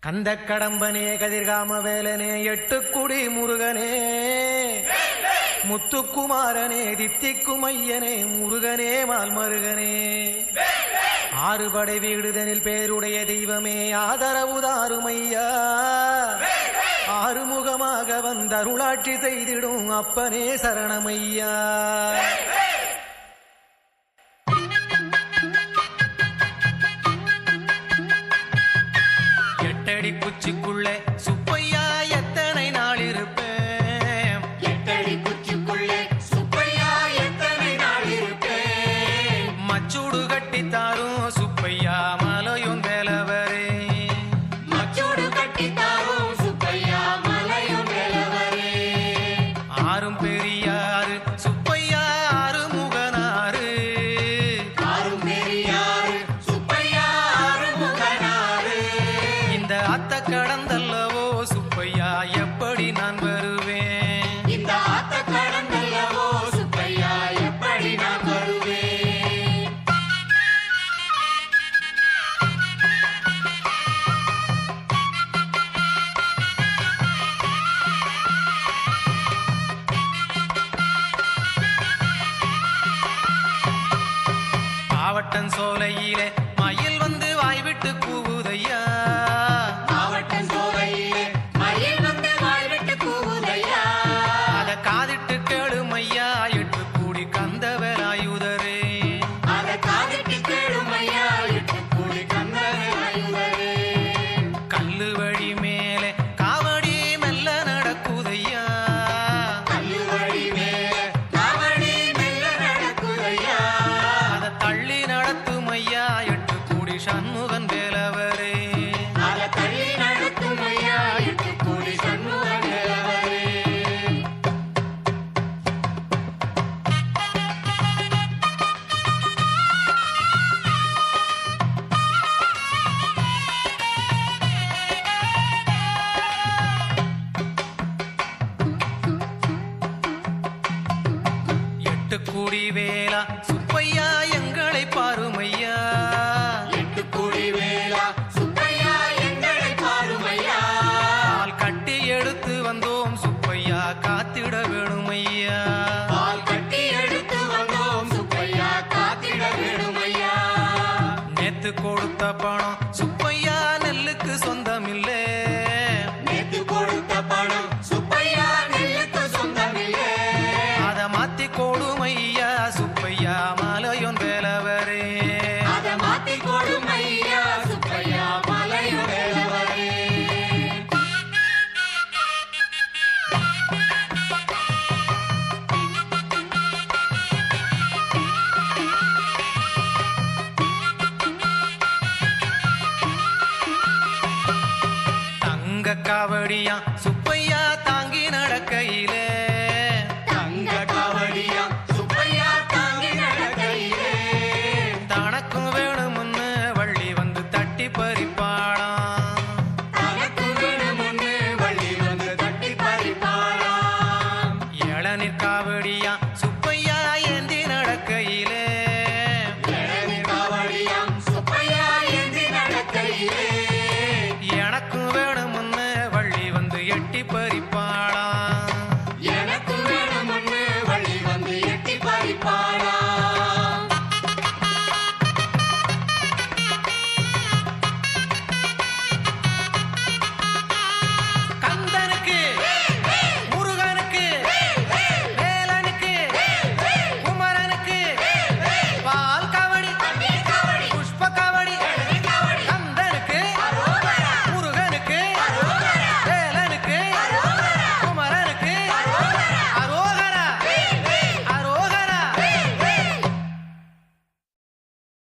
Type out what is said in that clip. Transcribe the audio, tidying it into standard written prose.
கந்த கடம்பனே கதிர்காம வேலனே எட்டுக்குடி முருகனே முத்துக்குமாரனே தித்திக்குமையனே முருகனே மால்மருகனே ஆறுபடை வீடுதனில் பேருடைய தெய்வமே ஆதரவுதாருமையா ஆறுமுகமாக வந்தருளாட்சி செய்திடும் அப்பனே சரணமையா. எட்டடி குச்சிக்குள்ளே சுப்பையா எத்தனை நாள் இருப்பேன், எட்டடி குச்சிக்குள்ளே சுப்பையா எத்தனை நாள் இருப்பேன், மச்சூடு கட்டித்தாரும் சுப்பையா மலையும் வேலவரே, மச்சூடு கட்டித்தாரும் சுப்பையா மலையும் வேலவரே, ஆறும் பெரியாறு சுப்பையா ஆறுமுகனாறு, ஆறும் பெரியாறு சுப்பையா ஆறுமுகனாறு, இந்த அத்த கடந்தல்லவோ சுப்பையா எப்படி நான் வருவேன், இந்த ஆத்த கடந்தல்லவோ சுப்பையா எப்படி நான் வருவேன். மாவட்டன் சோலையிலே மயில் வந்து வாய்விட்டு கூவுதையா, மாவட்டம் சோலையிலே மயில் வந்து வாழ்விட்டு கூவுதையா, அத காதிட்டு கேளுமையா எட்டு கூடி கந்தவராயுதரே, அத காதிட்டு கேளுமையா எட்டு கூடி கந்தவராயுதரே, கல்லு வழி மேலே காவடி மெல்ல நடக்குதையா, கல்லு வழி மேலே காவடி மெல்ல நடக்குதையா, அத தள்ளி நடத்துமையா எட்டு கூடி சண்முகன் வேலவரே, அத தள்ளி நடத்துமையா எட்டு கூடி சண்முகன் வேலவரே. எட்டு கூடி வேலா சுப்பையா எங்களை பாருமையா, எட்டு கூடி வேளா சுப்பையா எங்களை பாருமையா, பால் கட்டி எடுத்து வந்தோம் சுப்பையா காத்திட வேணுமையா, பால் கட்டி எடுத்து வந்தோம் சுப்பையா காத்திட வேணுமையா, நேத்து கொடுத்த பணம் சுப்பையா நெல்லுக்கு சொந்தமில்லே, நேத்து கொடுத்த பணம் சுப்பையா நெல்லுக்கு சொந்தமில்லை, அத மாத்தி கொடுமையா சுப்பையா மலையொன் வேலவரே, அத மாத்தி கொடுமையா சுப்பையா மலையும் வேலவரே. தங்க காவடியா